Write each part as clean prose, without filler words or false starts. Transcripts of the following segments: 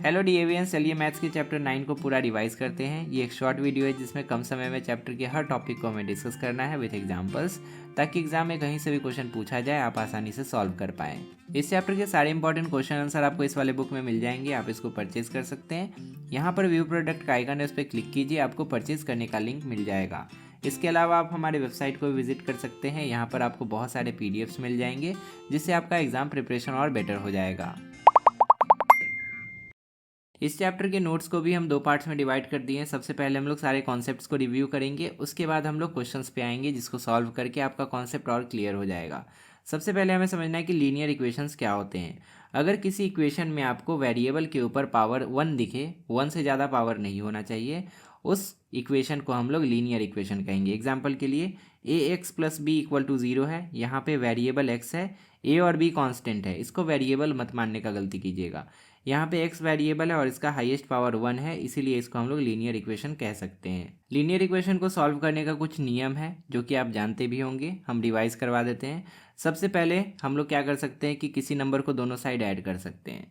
Hello डीएवियंस, चलिए maths के chapter 9 को पूरा रिवाइज करते हैं। ये एक शॉर्ट वीडियो है जिसमें कम समय में चैप्टर के हर टॉपिक को हमें डिस्कस करना है विथ एग्जांपल्स, ताकि एग्जाम में कहीं से भी क्वेश्चन पूछा जाए आप आसानी से सॉल्व कर पाएँ। इस चैप्टर के सारे इंपॉर्टेंट क्वेश्चन आंसर आपको इस वाले बुक में मिल जाएंगे, आप इसको परचेज कर सकते हैं। यहाँ पर व्यू प्रोडक्ट का आइकन है, उस पर क्लिक कीजिए, आपको परचेज करने का लिंक मिल जाएगा। इसके अलावा आप हमारे वेबसाइट को भी विजिट कर सकते हैं। यहाँ पर आपको बहुत सारे पीडीएफ्स मिल जाएंगे जिससे आपका एग्जाम प्रिपरेशन और बेटर हो जाएगा। इस चैप्टर के नोट्स को भी हम दो पार्ट्स में डिवाइड कर दिए हैं। सबसे पहले हम लोग सारे कॉन्सेप्ट्स को रिव्यू करेंगे, उसके बाद हम लोग क्वेश्चंस पे आएंगे जिसको सॉल्व करके आपका कॉन्सेप्ट और क्लियर हो जाएगा। सबसे पहले हमें समझना है कि लीनियर इक्वेशंस क्या होते हैं। अगर किसी इक्वेशन में आपको वेरिएबल के ऊपर पावर 1 दिखे, 1 से ज़्यादा पावर नहीं होना चाहिए, उस इक्वेशन को हम लोग लीनियर इक्वेशन कहेंगे। एग्जाम्पल के लिए ax plus B equal to 0 है, यहाँ पे वेरिएबल x है, a और b कांस्टेंट है। इसको वेरिएबल मत मानने का गलती कीजिएगा। यहाँ पे x वेरिएबल है और इसका हाईएस्ट पावर 1 है, इसीलिए इसको हम लोग लीनियर इक्वेशन कह सकते हैं। लीनियर इक्वेशन को सॉल्व करने का कुछ नियम है जो कि आप जानते भी होंगे, हम रिवाइज करवा देते हैं। सबसे पहले हम लोग क्या कर सकते हैं कि किसी नंबर को दोनों साइड ऐड कर सकते हैं,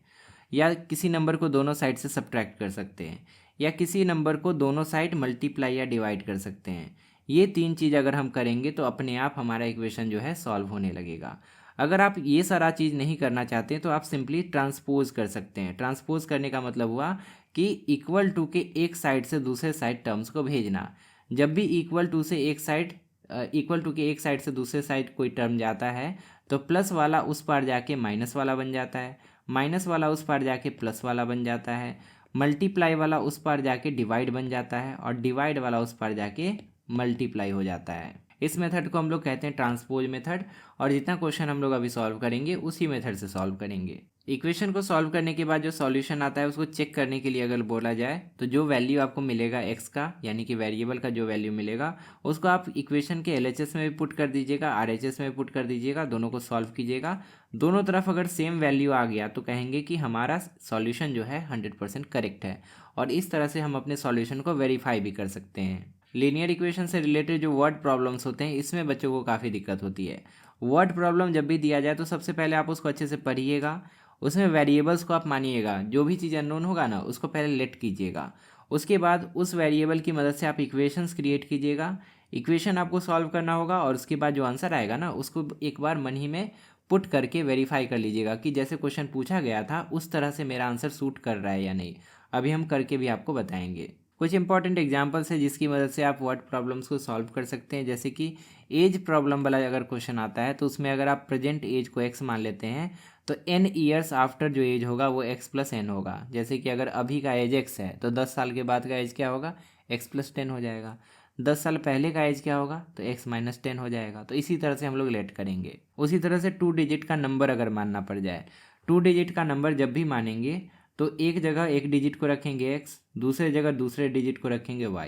या किसी नंबर को दोनों साइड से सब्ट्रैक्ट कर सकते हैं, या किसी नंबर को दोनों साइड मल्टीप्लाई या डिवाइड कर सकते हैं। ये तीन चीज़ अगर हम करेंगे तो अपने आप हमारा इक्वेशन जो है सॉल्व होने लगेगा। अगर आप ये सारा चीज़ नहीं करना चाहते तो आप सिंपली ट्रांसपोज कर सकते हैं। ट्रांसपोज करने का मतलब हुआ कि इक्वल टू के एक साइड से दूसरे साइड टर्म्स को भेजना। जब भी इक्वल टू से एक साइड से दूसरे साइड कोई टर्म जाता है तो प्लस वाला उस पार जाके माइनस वाला बन जाता है, माइनस वाला उस पार जाके प्लस वाला बन जाता है, मल्टीप्लाई वाला उस पार जाके डिवाइड बन जाता है, और डिवाइड वाला उस पार जाके मल्टीप्लाई हो जाता है। इस मेथड को हम लोग कहते हैं ट्रांसपोज मेथड, और जितना क्वेश्चन हम लोग अभी सॉल्व करेंगे उसी मेथड से सॉल्व करेंगे। इक्वेशन को सॉल्व करने के बाद जो सॉल्यूशन आता है उसको चेक करने के लिए अगर बोला जाए तो जो वैल्यू आपको मिलेगा x का, यानी कि वेरिएबल का जो वैल्यू मिलेगा उसको आप इक्वेशन के LHS में भी पुट कर दीजिएगा, RHS में भी पुट कर दीजिएगा, दोनों को सॉल्व कीजिएगा। दोनों तरफ अगर सेम वैल्यू आ गया तो कहेंगे कि हमारा सॉल्यूशन जो है 100% करेक्ट है, और इस तरह से हम अपने सॉल्यूशन को वेरीफाई भी कर सकते हैं। लीनियर इक्वेशन से रिलेटेड जो वर्ड प्रॉब्लम्स होते हैं इसमें बच्चों को काफ़ी दिक्कत होती है। वर्ड प्रॉब्लम जब भी दिया जाए तो सबसे पहले आप उसको अच्छे से पढ़िएगा, उसमें वेरिएबल्स को आप मानिएगा, जो भी चीज़ अननोन होगा ना उसको पहले लेट कीजिएगा। उसके बाद उस वेरिएबल की मदद से आप इक्वेशंस क्रिएट कीजिएगा, इक्वेशन आपको सॉल्व करना होगा, और उसके बाद जो आंसर आएगा ना उसको एक बार मन ही में पुट करके वेरीफाई कर लीजिएगा कि जैसे क्वेश्चन पूछा गया था उस तरह से मेरा आंसर सूट कर रहा है या नहीं। अभी हम करके भी आपको बताएंगे। कुछ इंपॉर्टेंट एग्जांपल्स है जिसकी मदद से आप वर्ड प्रॉब्लम्स को सॉल्व कर सकते हैं। जैसे कि एज प्रॉब्लम वाला अगर क्वेश्चन आता है तो उसमें अगर आप प्रेजेंट एज को x मान लेते हैं तो n ईयर्स आफ्टर जो एज होगा वो x प्लस n होगा। जैसे कि अगर अभी का एज x है तो 10 साल के बाद का एज क्या होगा, x प्लस 10 हो जाएगा। 10 साल पहले का एज क्या होगा तो x माइनस 10 हो जाएगा। तो इसी तरह से हम लोग लेट करेंगे। उसी तरह से 2 डिजिट का नंबर अगर मानना पड़ जाए, 2 डिजिट का नंबर जब भी मानेंगे तो एक जगह एक डिजिट को रखेंगे x, दूसरे जगह दूसरे डिजिट को रखेंगे y,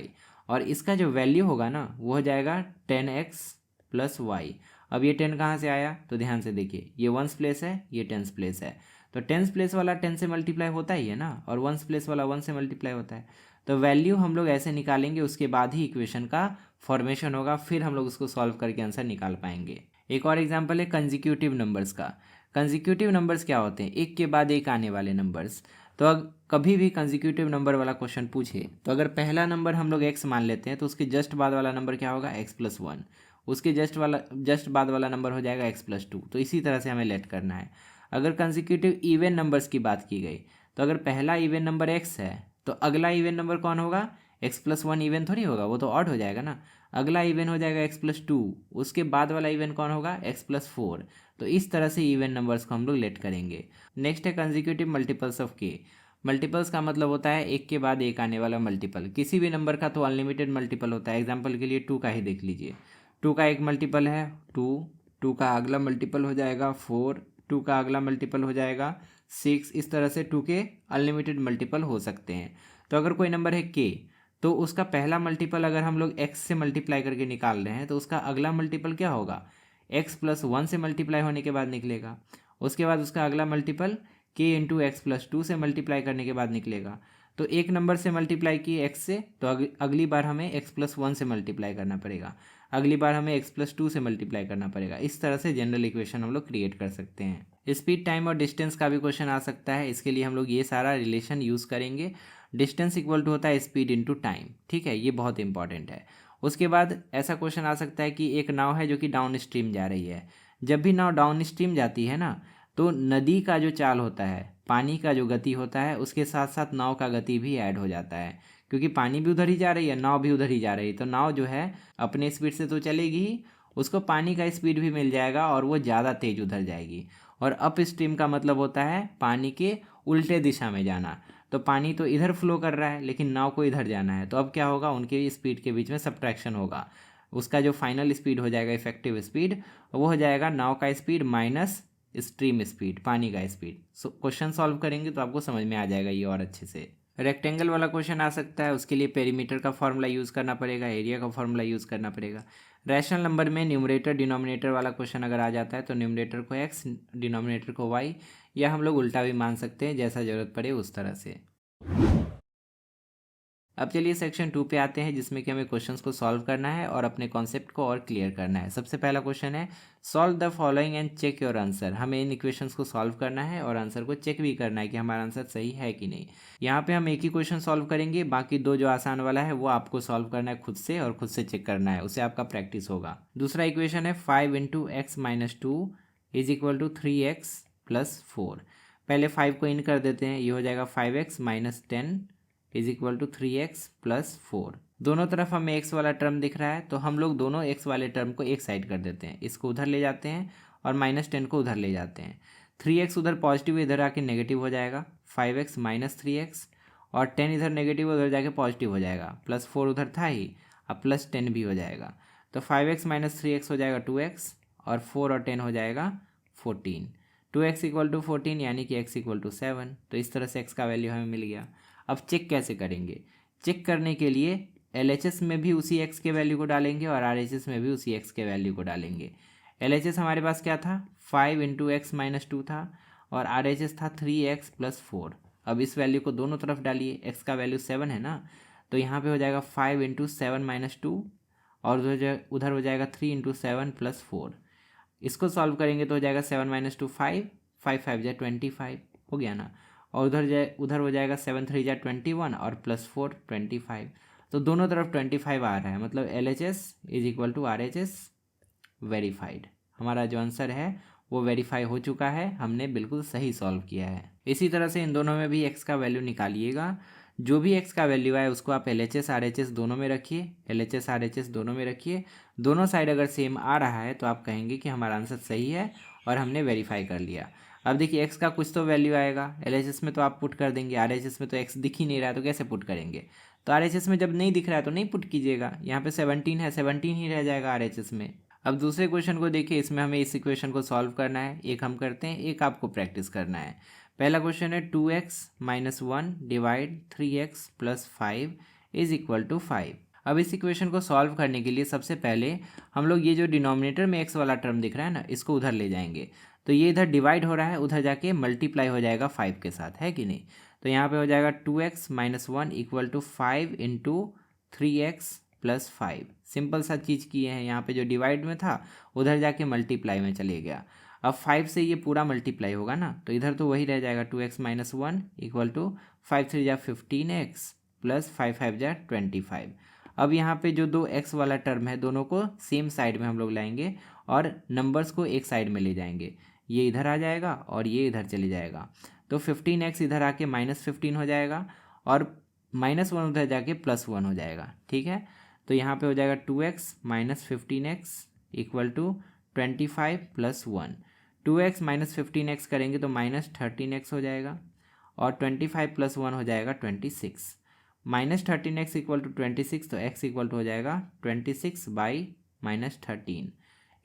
और इसका जो वैल्यू होगा ना वो हो जाएगा 10x प्लस वाई। अब ये 10 कहाँ से आया तो ध्यान से देखिए, ये 1s प्लेस है, ये 10s प्लेस है, तो 10s प्लेस वाला 10 से मल्टीप्लाई होता ही है ना, और 1s प्लेस वाला 1 से मल्टीप्लाई होता है। तो वैल्यू हम लोग ऐसे निकालेंगे, उसके बाद ही इक्वेशन का फॉर्मेशन होगा, फिर हम लोग उसको सॉल्व करके आंसर निकाल पाएंगे। एक और एग्जाम्पल है कंजिक्यूटिव नंबर्स का। कंजिक्यूटिव नंबर्स क्या होते हैं, एक के बाद एक आने वाले नंबर्स। तो कभी भी कंजिक्यूटिव नंबर वाला क्वेश्चन पूछे तो अगर पहला नंबर हम लोग x मान लेते हैं तो उसके जस्ट बाद वाला नंबर क्या होगा x प्लस 1, उसके जस्ट बाद वाला नंबर हो जाएगा x प्लस 2। तो इसी तरह से हमें लेट करना है। अगर कंजिक्यूटिव इवन नंबर्स की बात की गई तो अगर पहला इवन नंबर x है तो अगला इवन नंबर कौन होगा, x प्लस 1 इवन थोड़ी होगा, वो तो ऑड हो जाएगा ना। अगला इवन हो जाएगा x प्लस 2, उसके बाद वाला इवन कौन होगा x प्लस 4। तो इस तरह से इवन नंबर्स को हम लोग लेट करेंगे। नेक्स्ट है consecutive multiples of k। Multiples का मतलब होता है एक के बाद एक आने वाला मल्टीपल। किसी भी नंबर का तो अनलिमिटेड मल्टीपल होता है। एग्जाम्पल के लिए 2 का ही देख लीजिए, 2 का एक मल्टीपल है 2, 2 का अगला मल्टीपल हो जाएगा 4, 2 का अगला मल्टीपल हो जाएगा 6। इस तरह से 2 के अनलिमिटेड मल्टीपल हो सकते हैं। तो अगर कोई नंबर है k तो उसका पहला मल्टीपल अगर हम लोग x से मल्टीप्लाई करके निकाल रहे हैं तो उसका अगला मल्टीपल क्या होगा, x प्लस 1 से मल्टीप्लाई होने के बाद निकलेगा। उसके बाद उसका अगला multiple k into x plus 2 से मल्टीप्लाई करने के बाद निकलेगा। तो एक नंबर से मल्टीप्लाई किए x से तो अगली बार हमें x प्लस 1 से मल्टीप्लाई करना पड़ेगा। अगली बार हमें x+2 से मल्टीप्लाई करना पड़ेगा। इस तरह से जनरल इक्वेशन हम लोग क्रिएट कर सकते हैं। स्पीड, टाइम और डिस्टेंस का भी क्वेश्चन आ सकता है। इसके लिए हम लोग ये सारा रिलेशन यूज़ करेंगे। डिस्टेंस इक्वल टू होता है स्पीड इंटू टाइम, ठीक है, ये बहुत इंपॉर्टेंट है। उसके बाद ऐसा क्वेश्चन आ सकता है कि एक नाव है जो कि डाउन स्ट्रीम जा रही है। जब भी नाव डाउन स्ट्रीम जाती है ना, तो नदी का जो चाल होता है, पानी का जो गति होता है, उसके साथ साथ नाव का गति भी ऐड हो जाता है, क्योंकि पानी भी उधर ही जा रही है, नाव भी उधर ही जा रही है। तो नाव जो है अपने स्पीड से तो चलेगी ही, उसको पानी का स्पीड भी मिल जाएगा और वो ज़्यादा तेज उधर जाएगी। और अप स्ट्रीम का मतलब होता है पानी के उल्टे दिशा में जाना। तो पानी तो इधर फ्लो कर रहा है लेकिन नाव को इधर जाना है, तो अब क्या होगा, उनके स्पीड के बीच में सब्ट्रैक्शन होगा। उसका जो फाइनल स्पीड हो जाएगा, इफेक्टिव स्पीड, वो हो जाएगा नाव का स्पीड माइनस स्ट्रीम स्पीड, पानी का स्पीड। क्वेश्चन सॉल्व करेंगे तो आपको समझ में आ जाएगा ये और अच्छे से। रेक्टेंगल वाला क्वेश्चन आ सकता है, उसके लिए पेरीमीटर का फॉर्मूला यूज़ करना पड़ेगा, एरिया का फॉर्मूला यूज़ करना पड़ेगा। रैशनल नंबर में न्यूमरेटर डिनोमिनेटर वाला क्वेश्चन अगर आ जाता है तो न्यूमरेटर को x, डिनोमिनेटर को y, या हम लोग उल्टा भी मान सकते हैं, जैसा ज़रूरत पड़े उस तरह से। अब चलिए सेक्शन 2 पे आते हैं, जिसमें कि हमें क्वेश्चंस को सॉल्व करना है और अपने कॉन्सेप्ट को और क्लियर करना है। सबसे पहला क्वेश्चन है, solve the following and check your answer. हमें इन इक्वेशंस को सॉल्व करना है और आंसर को चेक भी करना है कि हमारा आंसर सही है कि नहीं। यहाँ पे हम एक ही क्वेश्चन सॉल्व करेंगे, बाकी दो जो आसान वाला है वो आपको सॉल्व करना है खुद से, और खुद से चेक करना है, उससे आपका प्रैक्टिस होगा। दूसरा इक्वेशन है 5 × x - 2 = 3x + 4। पहले 5 को इन कर देते हैं, ये हो जाएगा 5x - 10 = 3x + 4। दोनों तरफ हमें x वाला टर्म दिख रहा है, तो हम लोग दोनों x वाले टर्म को एक साइड कर देते हैं, इसको उधर ले जाते हैं और -10 को उधर ले जाते हैं। 3x उधर पॉजिटिव, इधर आके नेगेटिव हो जाएगा, 5x - 3x, और 10 इधर नेगेटिव, उधर जाके पॉजिटिव हो जाएगा, +4 उधर था ही, अब +10 भी हो जाएगा। तो 5x - 3x हो जाएगा 2x, और 4 और 10 हो जाएगा 14। 2x = 14 यानी कि x = 7। तो इस तरह से x का वैल्यू हमें मिल गया। अब चेक कैसे करेंगे? चेक करने के लिए LHS में भी उसी x के वैल्यू को डालेंगे और RHS में भी उसी x के वैल्यू को डालेंगे। LHS हमारे पास क्या था, 5 × x - 2 था, और RHS था 3x + 4। अब इस वैल्यू को दोनों तरफ डालिए, x का वैल्यू 7 है ना, तो यहाँ पे हो जाएगा 5 × 7 - 2, और उधर हो जाएगा 3 × 7 + 4। इसको सॉल्व करेंगे तो हो जाएगा 7 - 2 5, 5 5 = 25 हो गया ना, और उधर हो जाएगा 7 3 = 21, और +4 25। तो दोनों तरफ 25 आ रहा है, मतलब LHS = RHS वेरीफाइड। हमारा जो आंसर है वो वेरीफाई हो चुका है, हमने बिल्कुल सही सॉल्व किया है। इसी तरह से इन दोनों में भी x का वैल्यू निकालिएगा। जो भी x का वैल्यू आए उसको आप LHS RHS दोनों में रखिए, LHS RHS दोनों में रखिए। दोनों साइड अगर सेम आ रहा है तो आप कहेंगे कि हमारा आंसर सही है और हमने वेरीफाई कर लिया। अब देखिए x का कुछ तो वैल्यू आएगा, LHS में तो आप पुट कर देंगे, RHS में तो x दिख ही नहीं रहा है तो कैसे पुट करेंगे? तो RHS में जब नहीं दिख रहा है तो नहीं पुट कीजिएगा, यहाँ पे 17 है, 17 ही रह जाएगा RHS में। अब दूसरे क्वेश्चन को देखिए, इसमें हमें इस इक्वेशन को सॉल्व करना है, एक हम करते हैं, एक आपको प्रैक्टिस करना है। पहला क्वेश्चन है 2x - 1 / 3x + 5 = 5। अब इस इक्वेशन को सॉल्व करने के लिए सबसे पहले हम लोग ये जो डिनोमिनेटर में x वाला टर्म दिख रहा है ना, इसको उधर ले जाएंगे। तो ये इधर डिवाइड हो रहा है, उधर जाके मल्टीप्लाई हो जाएगा 5 के साथ, है कि नहीं? तो यहाँ पे हो जाएगा 2x - 1 = 5 × 3x + 5। सिंपल सा चीज़ किए हैं, यहाँ पे जो डिवाइड में था उधर जाके मल्टीप्लाई में चले गया। अब 5 से ये पूरा मल्टीप्लाई होगा ना, तो इधर तो वही रह जाएगा, 2x - 1 = 5 3 = 15x + 5 5 = 25। अब यहाँ पे जो दो x वाला टर्म है, दोनों को सेम साइड में हम लोग लाएंगे और नंबर्स को एक साइड में ले जाएंगे। ये इधर आ जाएगा और ये इधर चले जाएगा, तो 15x इधर आके -15 हो जाएगा, और -1 उधर जाके +1 हो जाएगा, ठीक है? तो यहाँ पे हो जाएगा 2x - 15x = 25 + 1। 2x - 15x करेंगे तो -13x हो जाएगा, और 25 + 1 हो जाएगा 26। -13x = 26, तो x = हो जाएगा 26/-13।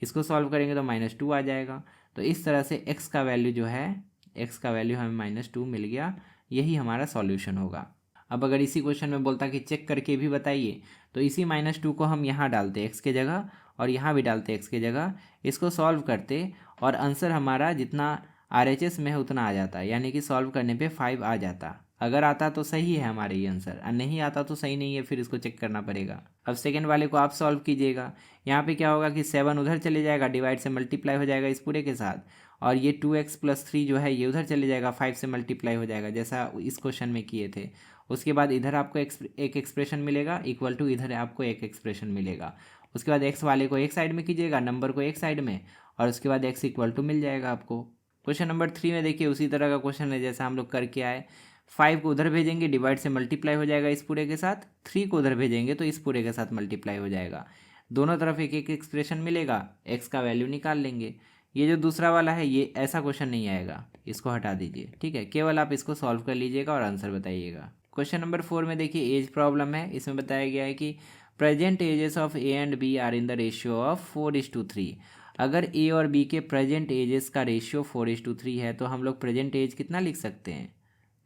इसको सॉल्व करेंगे तो -2 आ जाएगा। तो इस तरह से x का वैल्यू जो है, x का वैल्यू हमें -2 मिल गया, यही हमारा सॉल्यूशन होगा। अब अगर इसी क्वेश्चन में बोलता कि चेक करके भी बताइए, तो इसी -2 को हम यहाँ डालते x के जगह, और यहाँ भी डालते x के जगह, इसको सॉल्व करते, और आंसर हमारा जितना RHS में है उतना आ जाता, यानी कि सॉल्व करने पे 5 आ जाता। अगर आता तो सही है हमारे ये आंसर, और नहीं आता तो सही नहीं है, फिर इसको चेक करना पड़ेगा। अब सेकंड वाले को आप सॉल्व कीजिएगा। यहाँ पे क्या होगा कि 7 उधर चले जाएगा, डिवाइड से मल्टीप्लाई हो जाएगा इस पूरे के साथ, और ये 2x+3 जो है ये उधर चले जाएगा, 5 से मल्टीप्लाई हो जाएगा जैसा इस क्वेश्चन में किए थे। उसके बाद इधर आपको एक एक्सप्रेशन मिलेगा इक्वल टू इधर आपको एक एक्सप्रेशन मिलेगा। उसके बाद एक्स वाले को एक साइड में कीजिएगा, नंबर को एक साइड में, और उसके बाद एक्स इक्वल टू मिल जाएगा आपको। क्वेश्चन नंबर 3 में देखिए उसी तरह का क्वेश्चन है जैसा हम लोग करके आए। 5 को उधर भेजेंगे, डिवाइड से मल्टीप्लाई हो जाएगा इस पूरे के साथ, 3 को उधर भेजेंगे तो इस पूरे के साथ मल्टीप्लाई हो जाएगा। दोनों तरफ एक एक एक्सप्रेशन मिलेगा, एक्स का वैल्यू निकाल लेंगे। ये जो दूसरा वाला है ये ऐसा क्वेश्चन नहीं आएगा, इसको हटा दीजिए, ठीक है। केवल आप इसको सॉल्व कर लीजिएगा और आंसर बताइएगा। क्वेश्चन नंबर 4 में देखिए एज प्रॉब्लम है। इसमें बताया गया है कि present ages of A and B are in the ratio of 4:3। अगर ए और बी के प्रेजेंट एजेस का रेशियो 4:3 है तो हम लोग प्रेजेंट एज कितना लिख सकते हैं?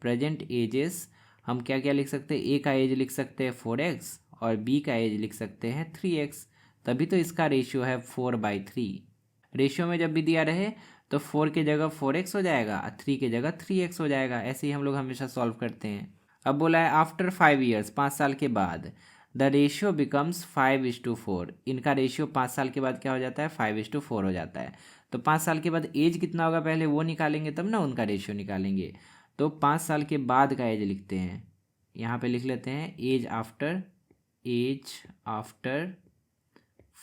प्रेजेंट एजेस हम क्या क्या लिख सकते हैं? ए का एज लिख सकते हैं 4x और बी का एज लिख सकते हैं 3x, तभी तो इसका रेशियो है 4/3। रेशियो में जब भी दिया रहे तो 4 के जगह 4x हो जाएगा और 3 के जगह 3x हो जाएगा। ऐसे ही हम लोग हमेशा सॉल्व करते हैं। अब बोला है आफ्टर 5 ईयर्स, 5 साल के बाद, द रेशियो बिकम्स 5:4। इनका रेशियो 5 साल के बाद क्या हो जाता है? 5:4 हो जाता है। तो 5 साल के बाद एज कितना होगा पहले वो निकालेंगे तब ना उनका रेशियो निकालेंगे। तो 5 साल के बाद का एज लिखते हैं, यहाँ पे लिख लेते हैं एज आफ्टर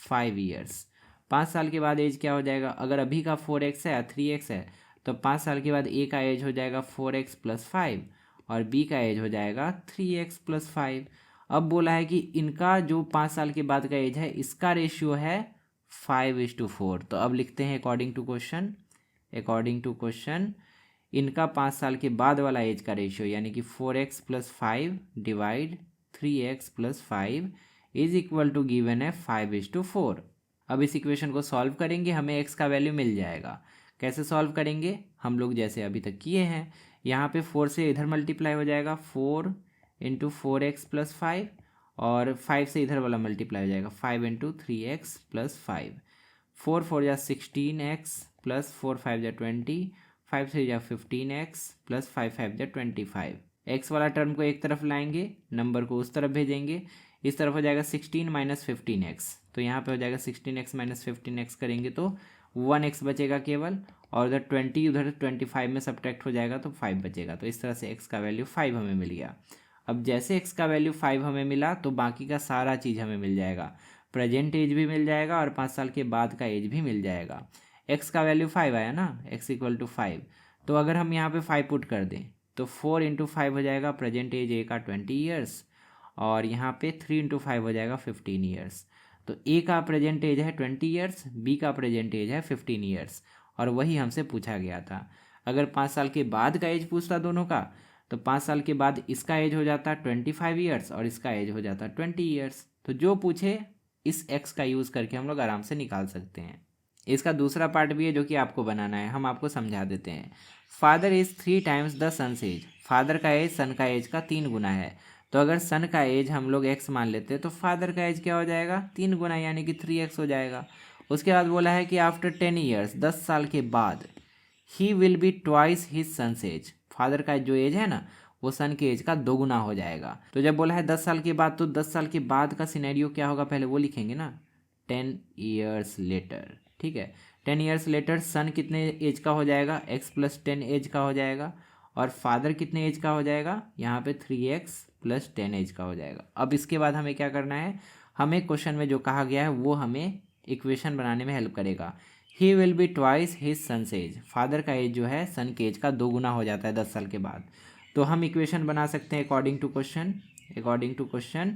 5 ईयर्स। 5 साल के बाद एज क्या हो जाएगा? अगर अभी का 4x है 3x है तो 5 साल के बाद ए का एज हो जाएगा 4x+5 और बी का एज हो जाएगा 3x+5। अब बोला है कि इनका जो 5 साल के बाद का एज है इसका रेशियो है 5:4। तो अब लिखते हैं अकॉर्डिंग टू क्वेश्चन इनका 5 साल के बाद वाला एज का रेशियो यानी कि 4x+5 divide 3x+5 is equal to given है 5:4। अब इस इक्वेशन को सॉल्व करेंगे, हमें x का वैल्यू मिल जाएगा। कैसे सॉल्व करेंगे? हम लोग जैसे अभी तक किए हैं, यहाँ पे 4 से इधर मल्टीप्लाई हो जाएगा, 4 × 4x+5, और 5 से इधर वाला मल्टीप्लाई हो जाएगा, 5 × 3x+5। 4 4 जा 16x प्लस 4 5 जा 20, 5 3 जा 15x प्लस 5 5 जा 25। एक्स वाला टर्म को एक तरफ लाएंगे, नंबर को उस तरफ भेजेंगे, इस तरफ हो जाएगा 16 - 15x, तो यहाँ पे हो जाएगा 16x - 15x करेंगे तो 1x बचेगा केवल, और उधर 20 उधर 25 में सब्ट्रैक्ट हो जाएगा तो 5 बचेगा। तो इस तरह से x का वैल्यू 5 हमें मिल गया। अब जैसे x का वैल्यू 5 हमें मिला तो बाकी का सारा चीज़ हमें मिल जाएगा, प्रेजेंट एज भी मिल जाएगा और 5 साल के बाद का एज भी मिल जाएगा। x का वैल्यू 5 आया ना, x = 5, तो अगर हम यहाँ पे 5 पुट कर दें तो 4 × 5 हो जाएगा प्रेजेंट एज ए का 20 ईयर्स, और यहाँ पे 3 × 5 हो जाएगा 15 ईयर्स। तो ए का प्रेजेंट एज है 20 ईयर्स, बी का प्रेजेंट एज है 15 ईयर्स, और वही हमसे पूछा गया था। अगर 5 साल के बाद का एज पूछता दोनों का तो 5 साल के बाद इसका एज हो जाता 25 ईयर्स और इसका एज हो जाता 20 ईयर्स। तो जो पूछे इस एक्स का यूज़ करके हम लोग आराम से निकाल सकते हैं। इसका दूसरा पार्ट भी है जो कि आपको बनाना है, हम आपको समझा देते हैं। Father is 3 times the son's age. Father का एज सन का एज का 3 गुना है, तो अगर सन का एज हम लोग x मान लेते हैं तो फादर का एज क्या हो जाएगा? 3 गुना यानी कि 3x हो जाएगा। उसके बाद बोला है कि आफ्टर 10 ईयर्स, 10 साल के बाद, he will be twice his son's age. Father का जो एज है ना वो सन के एज का 2 गुना हो जाएगा। तो जब बोला है 10 साल के बाद, तो 10 साल के बाद का सिनेरियो क्या होगा पहले वो लिखेंगे ना, 10 ईयर्स लेटर, ठीक है। 10 ईयर्स लेटर सन कितने एज का हो जाएगा? x + 10 एज का हो जाएगा, और फादर कितने एज का हो जाएगा? यहाँ पे 3x + 10 एज का हो जाएगा। अब इसके बाद हमें क्या करना है, हमें क्वेश्चन में जो कहा गया है वो हमें इक्वेशन बनाने में हेल्प करेगा। He will be twice his son's age. Father का एज जो है सन के एज का 2 गुना हो जाता है 10 साल के बाद। तो हम इक्वेशन बना सकते हैं according to question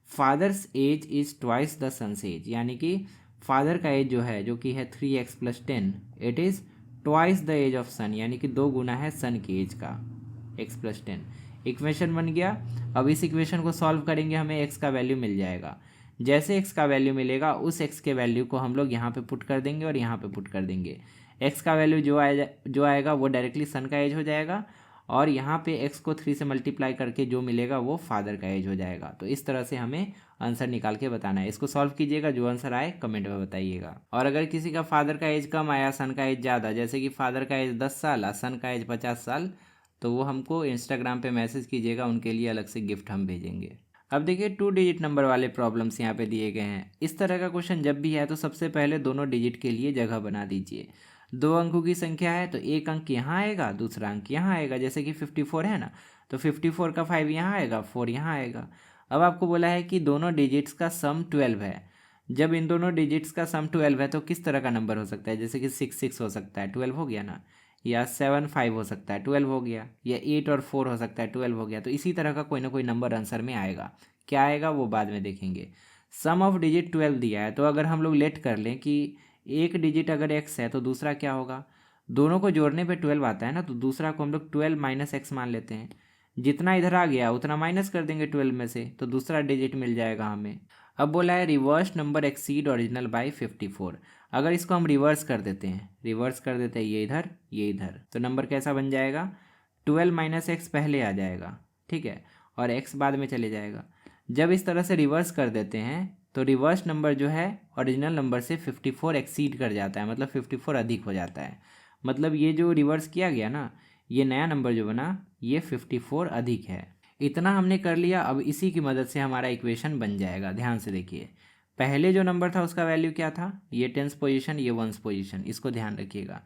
father's age is twice the son's age, यानी कि फादर का एज जो है जो कि है 3x + 10, it is twice the age of son, यानी कि 2 गुना है सन के एज का, x + 10। इक्वेशन बन गया। अब इस इक्वेशन को सॉल्व करेंगे, हमें x का वैल्यू मिल जाएगा। जैसे x का वैल्यू मिलेगा उस x के वैल्यू को हम लोग यहाँ पे पुट कर देंगे और यहाँ पे पुट कर देंगे। x का वैल्यू जो आएगा वो डायरेक्टली सन का एज हो जाएगा, और यहाँ पे x को 3 से मल्टीप्लाई करके जो मिलेगा वो फादर का एज हो जाएगा। तो इस तरह से हमें आंसर निकाल के बताना है। इसको सॉल्व कीजिएगा, जो आंसर आए कमेंट में बताइएगा। और अगर किसी का फादर का एज कम आया, सन का एज ज़्यादा, जैसे कि फादर का एज 10 साल और सन का एज 50 साल, तो वो हमको इंस्टाग्राम पे मैसेज कीजिएगा, उनके लिए अलग से गिफ्ट हम भेजेंगे। अब देखिए 2 डिजिट नंबर वाले प्रॉब्लम्स यहाँ पे दिए गए हैं। इस तरह का क्वेश्चन जब भी है तो सबसे पहले दोनों डिजिट के लिए जगह बना दीजिए। 2 अंकों की संख्या है तो एक अंक यहाँ आएगा, दूसरा अंक यहाँ आएगा। जैसे कि 54 है ना, तो 54 का 5 यहाँ आएगा, 4 यहाँ आएगा। अब आपको बोला है कि दोनों डिजिट्स का सम 12 है। जब इन दोनों डिजिट्स का सम 12 है तो किस तरह का नंबर हो सकता है? जैसे कि 6 6 हो सकता है, 12 हो गया ना, या 7 5 हो सकता है, 12 हो गया, या 8 और 4 हो सकता है, 12 हो गया। तो इसी तरह का कोई ना कोई नंबर आंसर में आएगा। क्या आएगा वो बाद में देखेंगे। सम ऑफ डिजिट 12 दिया है, तो अगर हम लोग लेट कर लें कि एक डिजिट अगर एक्स है तो दूसरा क्या होगा, दोनों को जोड़ने पे 12 आता है ना, तो दूसरा को हम लोग 12 माइनस एक्स मान लेते हैं। जितना इधर आ गया उतना माइनस कर देंगे 12 में से, तो दूसरा डिजिट मिल जाएगा हमें। अब बोला है reverse number exceed original by 54। अगर इसको हम रिवर्स कर देते हैं, ये इधर ये इधर, तो नंबर कैसा बन जाएगा? 12 माइनस एक्स पहले आ जाएगा, ठीक है, और एक्स बाद में चले जाएगा। जब इस तरह से रिवर्स कर देते हैं तो रिवर्स नंबर जो है ओरिजिनल नंबर से 54 एक्सीड कर जाता है, मतलब 54 अधिक हो जाता है। मतलब ये जो रिवर्स किया गया ना, ये नया नंबर जो बना ये 54 अधिक है। इतना हमने कर लिया। अब इसी की मदद से हमारा इक्वेशन बन जाएगा। ध्यान से देखिए, पहले जो नंबर था उसका वैल्यू क्या था? ये टेंस पोजीशन, ये वंस पोजीशन, इसको ध्यान रखिएगा।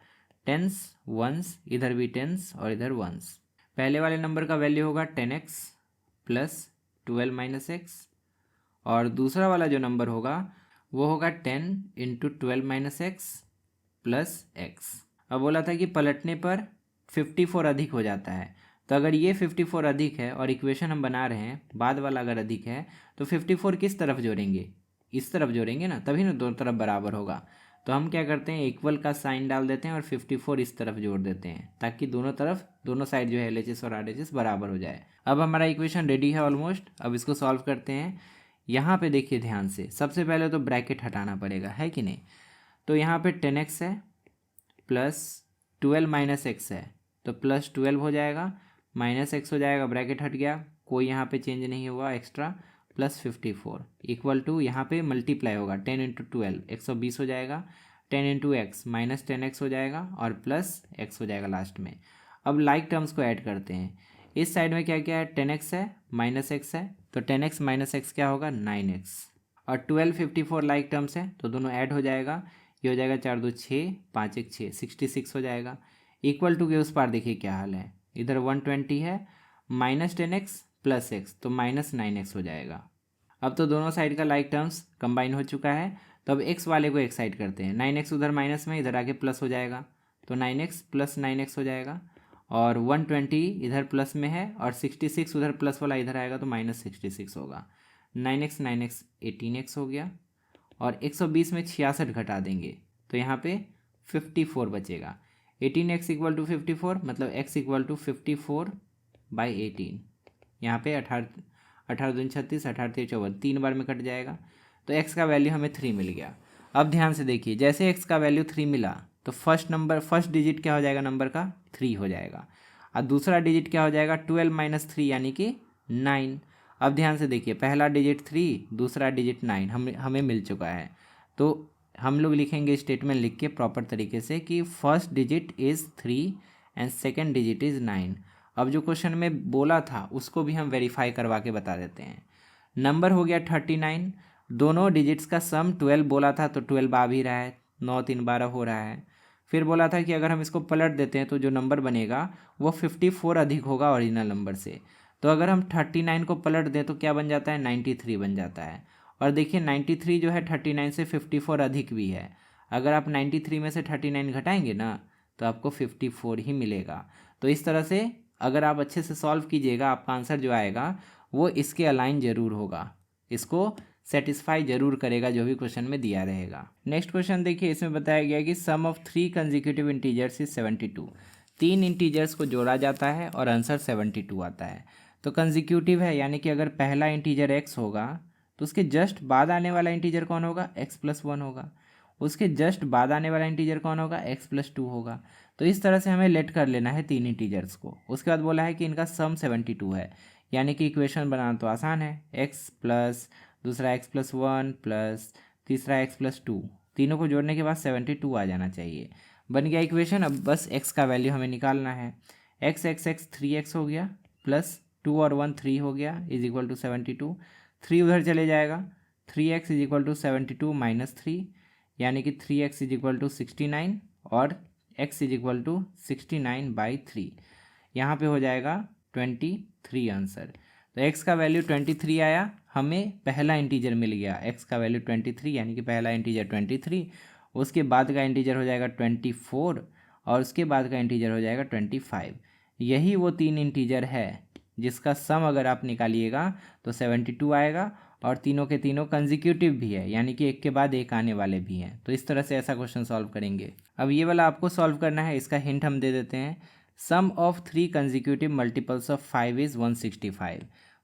टेंस वंस, इधर भी टेंस और इधर वंस। पहले वाले नंबर का वैल्यू होगा 10x प्लस 12 माइनस एक्स, और दूसरा वाला जो नंबर होगा वो होगा 10 into 12 minus x plus x. अब बोला था कि पलटने पर 54 अधिक हो जाता है, तो अगर ये 54 अधिक है और इक्वेशन हम बना रहे हैं बाद वाला अगर अधिक है तो 54 किस तरफ जोड़ेंगे? इस तरफ जोड़ेंगे ना, तभी ना दोनों तरफ बराबर होगा। तो हम क्या करते हैं, इक्वल का साइन डाल देते हैं और 54 इस तरफ जोड़ देते हैं, ताकि दोनों तरफ दोनों साइड जो है LHS और RHS बराबर हो जाए। अब हमारा इक्वेशन रेडी है ऑलमोस्ट। अब इसको सॉल्व करते हैं। यहाँ पे देखिए ध्यान से, सबसे पहले तो ब्रैकेट हटाना पड़ेगा, है कि नहीं? तो यहाँ पे 10x है प्लस 12 माइनस एक्स है, तो प्लस 12 हो जाएगा, माइनस एक्स हो जाएगा, ब्रैकेट हट गया, कोई यहाँ पे चेंज नहीं हुआ एक्स्ट्रा, प्लस 54 इक्वल टू यहाँ पे मल्टीप्लाई होगा 10 इंटू 12 120 हो जाएगा, 10 इंटू एक्स माइनस 10x हो जाएगा और प्लस एक्स हो जाएगा लास्ट में। अब लाइक टर्म्स को ऐड करते हैं। इस साइड में क्या क्या है? 10x है माइनस एक्स है, तो 10x माइनस एक्स क्या होगा? 9x। और 12 54 लाइक टर्म्स है तो दोनों ऐड हो जाएगा, ये हो जाएगा 4 2 6 5 1 6 66 हो जाएगा। इक्वल टू के उस पार देखिए क्या हाल है, इधर 120 है, माइनस 10x प्लस एक्स, तो माइनस 9x हो जाएगा। अब तो दोनों साइड का लाइक टर्म्स कंबाइन हो चुका है, तो अब x वाले को एक साइड करते हैं। 9x उधर माइनस में, इधर आके प्लस हो जाएगा, तो 9x प्लस 9x हो जाएगा, और 120 इधर प्लस में है और 66 उधर प्लस वाला इधर आएगा तो माइनस 66 होगा। 9x 18x हो गया, और 120 में 66 घटा देंगे तो यहाँ पे 54 बचेगा। 18x इक्वल टू 54, मतलब x इक्वल टू 54/18। यहाँ पे 18 दूनी 36, 18 3 54, 3 बार में कट जाएगा, तो x का वैल्यू हमें 3 मिल गया। अब ध्यान से देखिए, जैसे x का वैल्यू 3 मिला तो फर्स्ट डिजिट क्या हो जाएगा नंबर का? 3 हो जाएगा, और दूसरा डिजिट क्या हो जाएगा? 12 माइनस 3 यानी कि 9। अब ध्यान से देखिए, पहला डिजिट 3, दूसरा डिजिट 9 हमें मिल चुका है। तो हम लोग लिखेंगे स्टेटमेंट लिख के प्रॉपर तरीके से कि first digit is 3 and second digit is 9। अब जो क्वेश्चन में बोला था उसको भी हम वेरीफाई करवा के बता देते हैं। नंबर हो गया 39, दोनों डिजिट्स का सम 12 बोला था, तो 12 आ भी रहा है, 9 3 12 हो रहा है। फिर बोला था कि अगर हम इसको पलट देते हैं तो जो नंबर बनेगा वो 54 अधिक होगा ओरिजिनल नंबर से। तो अगर हम 39 को पलट दें तो क्या बन जाता है? 93 बन जाता है। और देखिए 93 जो है 39 से 54 अधिक भी है। अगर आप 93 में से 39 घटाएंगे ना तो आपको 54 ही मिलेगा। तो इस तरह से अगर आप अच्छे से सॉल्व कीजिएगा, आपका आंसर जो आएगा वो इसके अलाइन ज़रूर होगा, इसको सेटिस्फाई जरूर करेगा जो भी क्वेश्चन में दिया रहेगा। नेक्स्ट क्वेश्चन देखिए, इसमें बताया गया कि sum of 3 consecutive integers is 72। 3 integers को जोड़ा जाता है और आंसर 72 आता है। तो कंसेक्यूटिव है, यानी कि अगर पहला इंटीजर x होगा तो उसके जस्ट बाद आने वाला इंटीजर कौन होगा? x प्लस 1 होगा। उसके जस्ट बाद आने वाला इंटीजर कौन होगा? x प्लस 2 होगा। तो इस तरह से हमें लेट कर लेना है 3 इंटीजर्स को। उसके बाद बोला है कि इनका सम 72 है, यानी कि इक्वेशन बनाना तो आसान है, x प्लस दूसरा x प्लस 1 प्लस तीसरा x प्लस 2, तीनों को जोड़ने के बाद 72 आ जाना चाहिए। बन गया इक्वेशन। अब बस x का वैल्यू हमें निकालना है। एक्स एक्स एक्स 3x हो गया प्लस 2 और 1 3 हो गया इज इक्वल टू 72। 3 उधर चले जाएगा, 3x is equal to 72 minus 3 यानी कि 3x इज इक्वल टू 69 और x इज इक्वल टू 69/3। यहाँ पे हो जाएगा 23 आंसर। तो x का वैल्यू 23 आया, हमें पहला इंटीजर मिल गया। x का वैल्यू 23 यानी कि पहला इंटीजर 23, उसके बाद का इंटीजर हो जाएगा 24 और उसके बाद का इंटीजर हो जाएगा 25। यही वो तीन इंटीजर है जिसका सम अगर आप निकालिएगा तो 72 आएगा और तीनों के तीनों कंजिक्यूटिव भी है, यानी कि एक के बाद एक आने वाले भी हैं। तो इस तरह से ऐसा क्वेश्चन सॉल्व करेंगे। अब ये वाला आपको सॉल्व करना है, इसका हिंट हम दे देते हैं। Sum of 3 consecutive multiples of 5 is 165।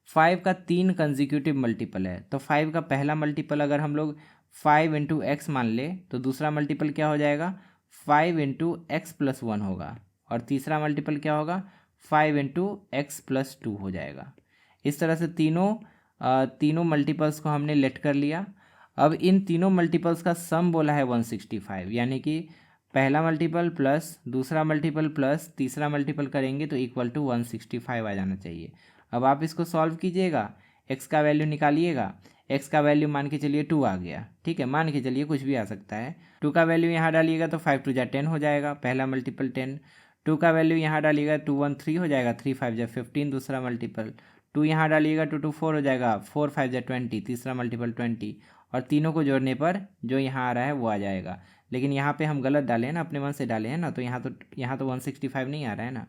5 का 3 कंजिक्यूटिव मल्टीपल है, तो 5 का पहला मल्टीपल अगर हम लोग 5 इंटू एक्स मान ले तो दूसरा मल्टीपल क्या हो जाएगा 5 इंटू एक्स प्लस 1 होगा और तीसरा मल्टीपल क्या होगा 5 इंटू एक्स प्लस 2 हो जाएगा। इस तरह से तीनों मल्टीपल्स को हमने लेट कर लिया। अब इन तीनों मल्टीपल्स का सम बोला है 165, यानी कि पहला मल्टीपल प्लस दूसरा मल्टीपल प्लस तीसरा मल्टीपल करेंगे तो इक्वल टू 165 आ जाना चाहिए। अब आप इसको सॉल्व कीजिएगा, एक्स का वैल्यू निकालिएगा। एक्स का वैल्यू मान के चलिए 2 आ गया, ठीक है, मान के चलिए कुछ भी आ सकता है। 2 का वैल्यू यहाँ डालिएगा तो 5 2 जा 10 हो जाएगा, पहला मल्टीपल 10। 2 का वैल्यू यहाँ डालिएगा 2 1 3 हो जाएगा, 3 5 जा 15 दूसरा मल्टीपल। 2 यहाँ डालिएगा 2 2 4 हो जाएगा, 4 5 जा 20 तीसरा मल्टीपल 20। और तीनों को जोड़ने पर जो यहाँ आ रहा है वो आ जाएगा। लेकिन यहाँ पे हम गलत डाले हैं ना, अपने मन से डाले हैं ना, तो यहाँ तो 165 नहीं आ रहा है ना,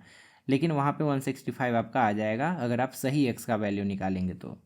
लेकिन वहाँ पे 165 आपका आ जाएगा अगर आप सही एक्स का वैल्यू निकालेंगे तो।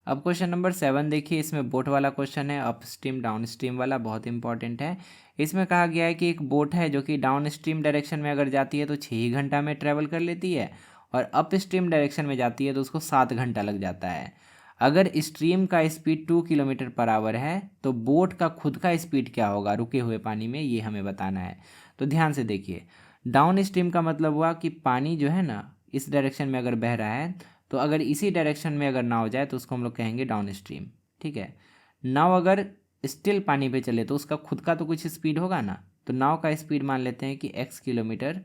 अब क्वेश्चन नंबर 7 देखिए, इसमें बोट वाला क्वेश्चन है, अप स्ट्रीम डाउन स्ट्रीम वाला, बहुत इंपॉर्टेंट है। इसमें कहा गया है कि एक बोट है जो कि डाउन स्ट्रीम डायरेक्शन में अगर जाती है तो 6 ही घंटा में ट्रैवल कर लेती है और अप स्ट्रीम डायरेक्शन में जाती है तो उसको 7 घंटा लग जाता है। अगर स्ट्रीम का स्पीड 2 किलोमीटर पर आवर है तो बोट का खुद का स्पीड क्या होगा रुके हुए पानी में, ये हमें बताना है। तो ध्यान से देखिए, डाउन स्ट्रीम का मतलब हुआ कि पानी जो है ना इस डायरेक्शन में अगर बह रहा है तो अगर इसी डायरेक्शन में अगर नाव जाए तो उसको हम लोग कहेंगे डाउन स्ट्रीम, ठीक है। नाव अगर स्टिल पानी पे चले तो उसका खुद का तो कुछ स्पीड होगा ना, तो नाव का स्पीड मान लेते हैं कि x किलोमीटर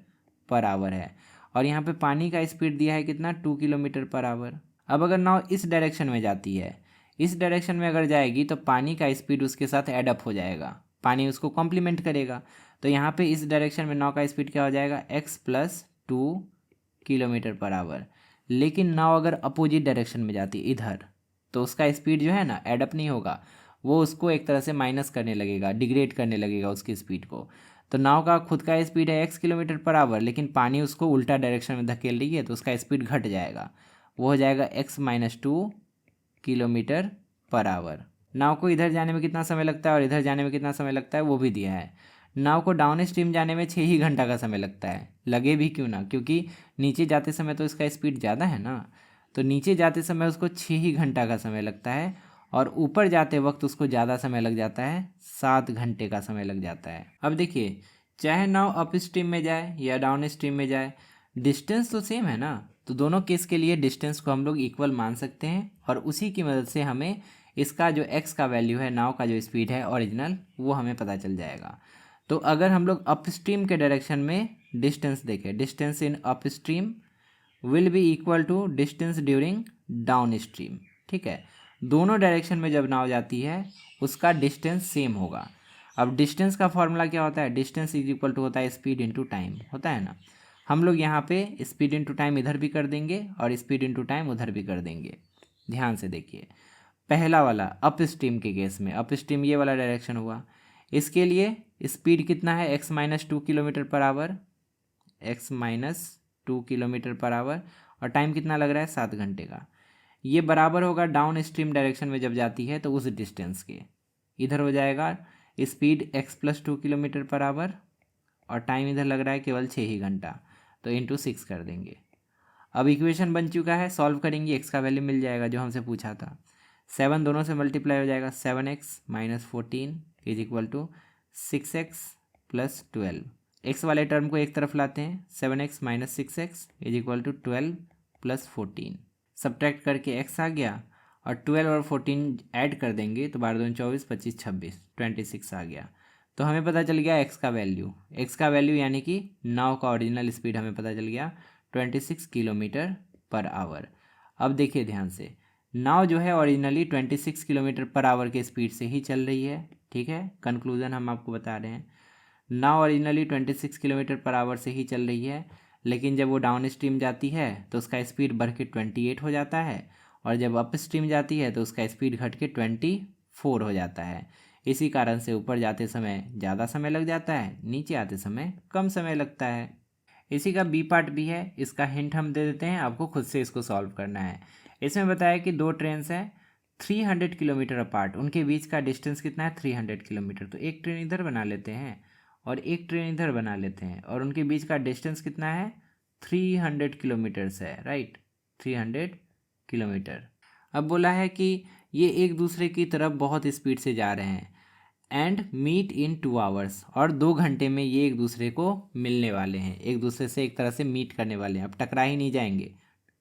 पर आवर है और यहाँ पे पानी का स्पीड दिया है कितना 2 किलोमीटर पर आवर। अब अगर नाव इस डायरेक्शन में जाती है, इस डायरेक्शन में अगर जाएगी तो पानी का स्पीड उसके साथ एडअप हो जाएगा, पानी उसको कॉम्प्लीमेंट करेगा। तो यहाँ पे इस डायरेक्शन में नाव का स्पीड क्या हो जाएगा x plus 2 kilometre per our. लेकिन नाव अगर अपोजिट डायरेक्शन में जाती है इधर, तो उसका स्पीड जो है ना एडअप नहीं होगा, वो उसको एक तरह से माइनस करने लगेगा, डिग्रेड करने लगेगा उसकी स्पीड को। तो नाव का खुद का स्पीड है x किलोमीटर पर आवर, लेकिन पानी उसको उल्टा डायरेक्शन में धकेल रही है तो उसका स्पीड घट जाएगा, वो हो जाएगा x minus 2 kilometre per hour. नाव को इधर जाने में कितना समय लगता है और इधर जाने में कितना समय लगता है वो भी दिया है। नाव को डाउन स्ट्रीम जाने में 6 ही घंटा का समय लगता है, लगे भी क्यों ना, क्योंकि नीचे जाते समय तो इसका स्पीड ज़्यादा है ना, तो नीचे जाते समय उसको 6 ही घंटा का समय लगता है और ऊपर जाते वक्त उसको ज़्यादा समय लग जाता है, 7 घंटे का समय लग जाता है। अब देखिए, चाहे नाव अप स्ट्रीम में जाए या डाउन स्ट्रीम में जाए, डिस्टेंस तो सेम है ना, तो दोनों केस के लिए डिस्टेंस को हम लोग इक्वल मान सकते हैं और उसी की मदद से हमें इसका जो x का वैल्यू है, नाव का जो स्पीड है ओरिजिनल, वो हमें पता चल जाएगा। तो अगर हम लोग अप स्ट्रीम के डायरेक्शन में डिस्टेंस देखें, distance in upstream will be equal to distance during downstream, ठीक है। दोनों डायरेक्शन में जब नाव जाती है उसका डिस्टेंस सेम होगा। अब डिस्टेंस का फॉर्मूला क्या होता है, डिस्टेंस इज इक्वल टू होता है स्पीड इंटू टाइम, होता है ना। हम लोग यहाँ पे स्पीड इंटू टाइम इधर भी कर देंगे और स्पीड इंटू टाइम उधर भी कर देंगे। ध्यान से देखिए, पहला वाला अप स्ट्रीम के केस में, अप स्ट्रीम ये वाला डायरेक्शन हुआ, इसके लिए स्पीड कितना है x minus 2 kilometre per our, x minus 2 kilometre per our, और टाइम कितना लग रहा है 7 घंटे का। ये बराबर होगा डाउन स्ट्रीम डायरेक्शन में जब जाती है तो उस डिस्टेंस के, इधर हो जाएगा speed x plus 2 kilometre per our और टाइम इधर लग रहा है केवल 6 ही घंटा, तो इंटू 6 कर देंगे। अब इक्वेशन बन चुका है, सॉल्व करेंगे, x का वैल्यू मिल जाएगा जो हमसे पूछा था। 7 दोनों से मल्टीप्लाई हो जाएगा, 7x minus 14 is equal to 6x plus 12। x वाले टर्म को एक तरफ लाते हैं, 7x minus 6x is equal to 12 plus 14। Subtract करके x आ गया और 12 और 14 ऐड कर देंगे तो 12 दूनी 24, 25 26, 26 आ गया। तो हमें पता चल गया एक्स का वैल्यू यानी कि नाव का ओरिजिनल स्पीड हमें पता चल गया 26 किलोमीटर पर आवर। अब देखिए ध्यान से, नाव जो है ओरिजिनली 26 किलोमीटर पर आवर के स्पीड से ही चल रही है, ठीक है। कंक्लूजन हम आपको बता रहे हैं, नाव ओरिजिनली 26 किलोमीटर पर आवर से ही चल रही है, लेकिन जब वो डाउन स्ट्रीम जाती है तो उसका स्पीड बढ़ के 28 हो जाता है, और जब अप स्ट्रीम जाती है तो उसका स्पीड घट के 24 हो जाता है। इसी कारण से ऊपर जाते समय ज़्यादा समय लग जाता है, नीचे आते समय कम समय लगता है। इसी का बी पार्ट भी है, इसका हिंट हम दे देते हैं, आपको खुद से इसको सॉल्व करना है। इसमें बताया कि दो ट्रेन हैं 300 किलोमीटर अपार्ट, उनके बीच का डिस्टेंस कितना है 300 किलोमीटर। तो एक ट्रेन इधर बना लेते हैं और एक ट्रेन इधर बना लेते हैं, और उनके बीच का डिस्टेंस कितना है 300 किलोमीटर्स है, राइट, 300 किलोमीटर। अब बोला है कि ये एक दूसरे की तरफ बहुत स्पीड से जा रहे हैं एंड मीट इन 2 आवर्स, और 2 घंटे में ये एक दूसरे को मिलने वाले हैं, एक दूसरे से एक तरह से मीट करने वाले हैं। अब टकरा ही नहीं जाएंगे,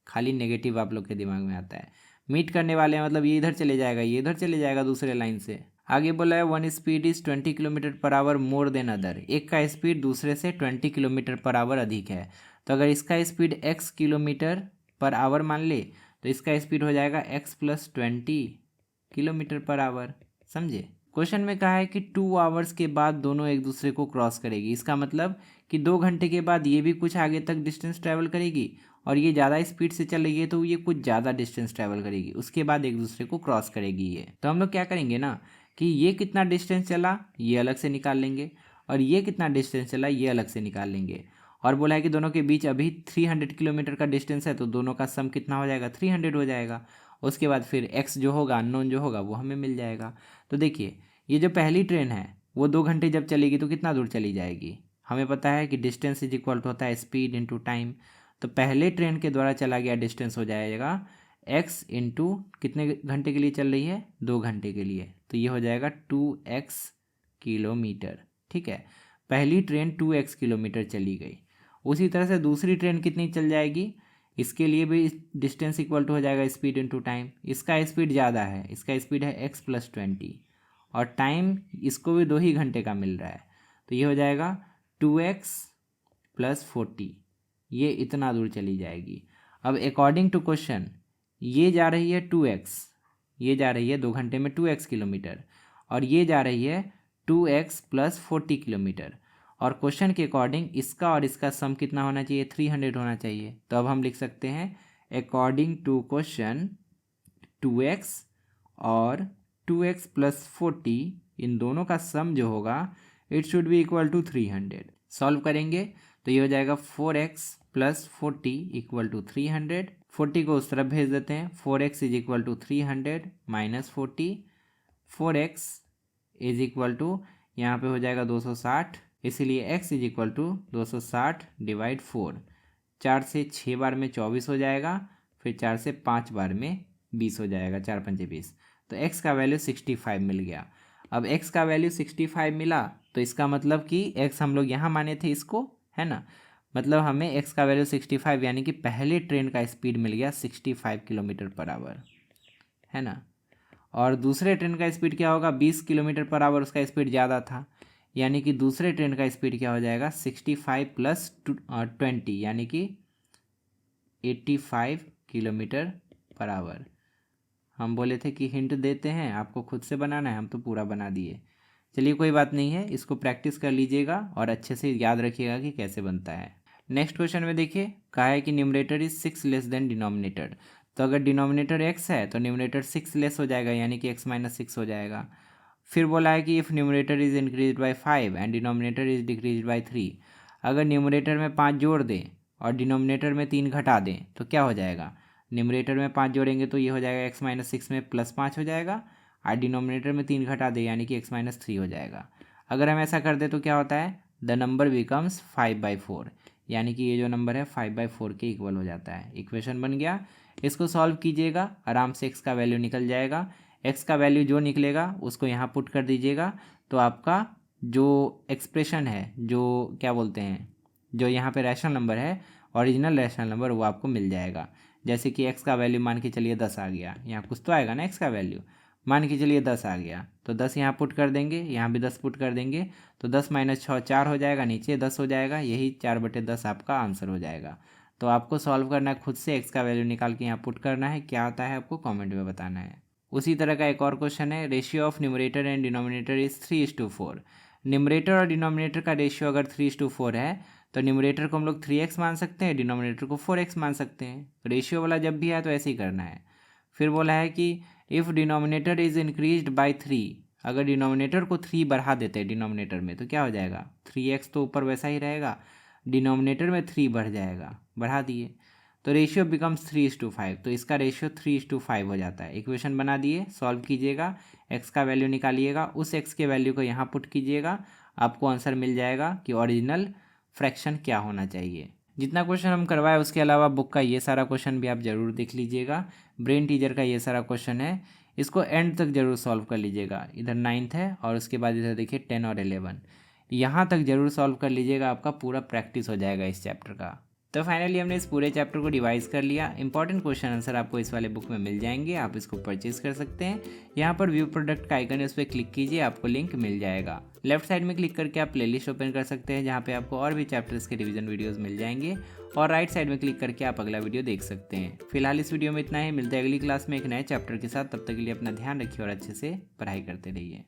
खाली नेगेटिव आप लोग के दिमाग में आता है। मीट करने वाले हैं मतलब ये इधर चले जाएगा, ये इधर चले जाएगा दूसरे लाइन से। आगे बोला है one speed is 20 kilometre per our more than other, एक का स्पीड दूसरे से 20 किलोमीटर पर आवर अधिक है। तो अगर इसका speed x kilometre per our मान ले तो इसका स्पीड हो जाएगा x + 20 किलोमीटर पर आवर, समझे। क्वेश्चन में कहा है कि 2 आवर्स के बाद दोनों एक दूसरे को क्रॉस करेगी, इसका मतलब कि 2 घंटे के बाद ये भी कुछ आगे तक डिस्टेंस ट्रैवल करेगी, और ये ज़्यादा स्पीड से चल रही है तो ये कुछ ज़्यादा डिस्टेंस ट्रैवल करेगी, उसके बाद एक दूसरे को क्रॉस करेगी ये। तो हम लोग क्या करेंगे ना कि ये कितना डिस्टेंस चला ये अलग से निकाल लेंगे, और ये कितना डिस्टेंस चला ये अलग से निकाल लेंगे। और बोला है कि दोनों के बीच अभी 300 किलोमीटर का डिस्टेंस है, तो दोनों का सम कितना हो जाएगा 300 हो जाएगा। उसके बाद फिर एक्स जो होगा अननोन जो होगा वो हमें मिल जाएगा। तो देखिए ये जो पहली ट्रेन है वो 2 घंटे जब चलेगी तो कितना दूर चली जाएगी, हमें पता है कि डिस्टेंस इज इक्वल टू होता है स्पीड इंटू टाइम। तो पहले ट्रेन के द्वारा चला गया डिस्टेंस हो जाएगा x इंटू कितने घंटे के लिए चल रही है 2 घंटे के लिए, तो ये हो जाएगा 2x किलोमीटर, ठीक है। पहली ट्रेन 2x किलोमीटर चली गई। उसी तरह से दूसरी ट्रेन कितनी चल जाएगी, इसके लिए भी डिस्टेंस इक्वल टू हो जाएगा स्पीड इंटू टाइम। इसका स्पीड ज़्यादा है, इसका स्पीड है x + 20, और टाइम इसको भी 2 ही घंटे का मिल रहा है, तो ये हो जाएगा 2x + 40, ये इतना दूर चली जाएगी। अब अकॉर्डिंग टू क्वेश्चन ये जा रही है 2x, ये जा रही है 2 घंटे में 2x किलोमीटर, और ये जा रही है 2x + 40 किलोमीटर, और क्वेश्चन के अकॉर्डिंग इसका और इसका सम कितना होना चाहिए 300 होना चाहिए। तो अब हम लिख सकते हैं अकॉर्डिंग टू क्वेश्चन 2x और 2x + 40 इन दोनों का सम जो होगा it should be equal to 300। Solve करेंगे तो ये हो जाएगा 4x + 40 = 300। 40 को उस तरफ भेज देते हैं, 4x = 300 - 40, 4x यहाँ पे हो जाएगा 260, इसीलिए x = 260 / 4। 4 से 6 बार में 24 हो जाएगा, फिर 4 से 5 बार में 20 हो जाएगा, 4 × 5 = 20। तो x का वैल्यू 65 मिल गया। अब x का वैल्यू 65 मिला तो इसका मतलब कि x हम लोग यहाँ माने थे इसको, है ना, मतलब हमें x का वैल्यू 65 यानी कि पहले ट्रेन का स्पीड मिल गया 65 किलोमीटर पर आवर, है ना। और दूसरे ट्रेन का स्पीड क्या होगा 20 किलोमीटर पर आवर, उसका स्पीड ज़्यादा था, यानी कि दूसरे ट्रेन का स्पीड क्या हो जाएगा 65 + 20 यानी कि 85 किलोमीटर पर आवर। हम बोले थे कि हिंट देते हैं, आपको खुद से बनाना है, हम तो पूरा बना दिए। चलिए कोई बात नहीं है, इसको प्रैक्टिस कर लीजिएगा और अच्छे से याद रखिएगा कि कैसे बनता है। नेक्स्ट क्वेश्चन में देखिए कहा है कि numerator is 6 less than denominator. तो अगर डिनोमिनेटर x है तो न्यूमरेटर 6 लेस हो जाएगा, यानी कि x - 6 हो जाएगा। फिर बोला है कि if numerator is increase by 5 and denominator is decrease by 3, अगर न्यूमरेटर में 5 जोड़ दें और डिनोमिनेटर में 3 घटा दें तो क्या हो जाएगा, न्यूमरेटर में 5 जोड़ेंगे तो ये हो जाएगा x - 6 में +5 हो जाएगा, और डिनोमिनेटर में 3 घटा दे यानी कि x - 3 हो जाएगा। अगर हम ऐसा कर दे तो क्या होता है, द नंबर बिकम्स 5/4, यानी कि ये जो नंबर है 5/4 के इक्वल हो जाता है। इक्वेशन बन गया, इसको सॉल्व कीजिएगा, आराम से x का वैल्यू निकल जाएगा। x का वैल्यू जो निकलेगा उसको यहाँ पुट कर दीजिएगा, तो आपका जो एक्सप्रेशन है, जो क्या बोलते हैं, जो यहाँ पे रैशनल नंबर है, ओरिजिनल रैशनल नंबर, वो आपको मिल जाएगा। जैसे कि x का वैल्यू मान के चलिए 10 आ गया, यहाँ कुछ तो आएगा ना x का वैल्यू, मान के चलिए 10 आ गया तो 10 यहाँ पुट कर देंगे, यहाँ भी 10 पुट कर देंगे तो 10 माइनस 6 4 हो जाएगा, नीचे 10 हो जाएगा, यही 4/10 आपका आंसर हो जाएगा। तो आपको सॉल्व करना है खुद से, एक्स का वैल्यू निकाल के यहाँ पुट करना है, क्या आता है आपको कॉमेंट में बताना है। उसी तरह का एक और क्वेश्चन है, ratio of numerator and denominator is 3:4। Numerator और डिनोमिनेटर का रेशियो अगर 3:4 है तो न्यूमरेटर को हम लोग 3x मान सकते हैं, डिनोमिनेटर को 4x मान सकते हैं। रेशियो वाला जब भी है तो ऐसे ही करना है। फिर बोला है कि if denominator is increased by 3, अगर डिनोमिनेटर को 3 बढ़ा देते हैं डिनोमिनेटर में तो क्या हो जाएगा, 3x तो ऊपर वैसा ही रहेगा, डिनोमिनेटर में 3 बढ़ जाएगा, बढ़ा दिए तो रेशियो बिकम्स 3:5। तो इसका रेशियो 3:5 हो जाता है। इक्वेशन बना दिए, सॉल्व कीजिएगा, एक्स का वैल्यू निकालिएगा, उस एक्स के वैल्यू को यहाँ पुट कीजिएगा, आपको आंसर मिल जाएगा कि ओरिजिनल फ्रैक्शन क्या होना चाहिए। जितना क्वेश्चन हम करवाए उसके अलावा बुक का ये सारा क्वेश्चन भी आप ज़रूर देख लीजिएगा। ब्रेन टीचर का ये सारा क्वेश्चन है, इसको एंड तक ज़रूर सॉल्व कर लीजिएगा। इधर 9th है और उसके बाद इधर देखिए 10 और 11, यहाँ तक ज़रूर सॉल्व कर लीजिएगा, आपका पूरा प्रैक्टिस हो जाएगा इस चैप्टर का। तो फाइनली हमने इस पूरे चैप्टर को रिवाइज कर लिया। इंपॉर्टेंट क्वेश्चन आंसर आपको इस वाले बुक में मिल जाएंगे, आप इसको परचेज कर सकते हैं। यहाँ पर व्यू प्रोडक्ट का आइकन है, उस पर क्लिक कीजिए, आपको लिंक मिल जाएगा। लेफ्ट साइड में क्लिक करके आप प्लेलिस्ट ओपन कर सकते हैं, जहाँ पे आपको और भी चैप्टर्स के रिवीजन वीडियोस मिल जाएंगे, और राइट साइड में क्लिक करके आप अगला वीडियो देख सकते हैं। फिलहाल इस वीडियो में इतना ही, मिलते हैं अगली क्लास में एक नए चैप्टर के साथ। तब तक के लिए अपना ध्यान रखिए और अच्छे से पढ़ाई करते रहिए।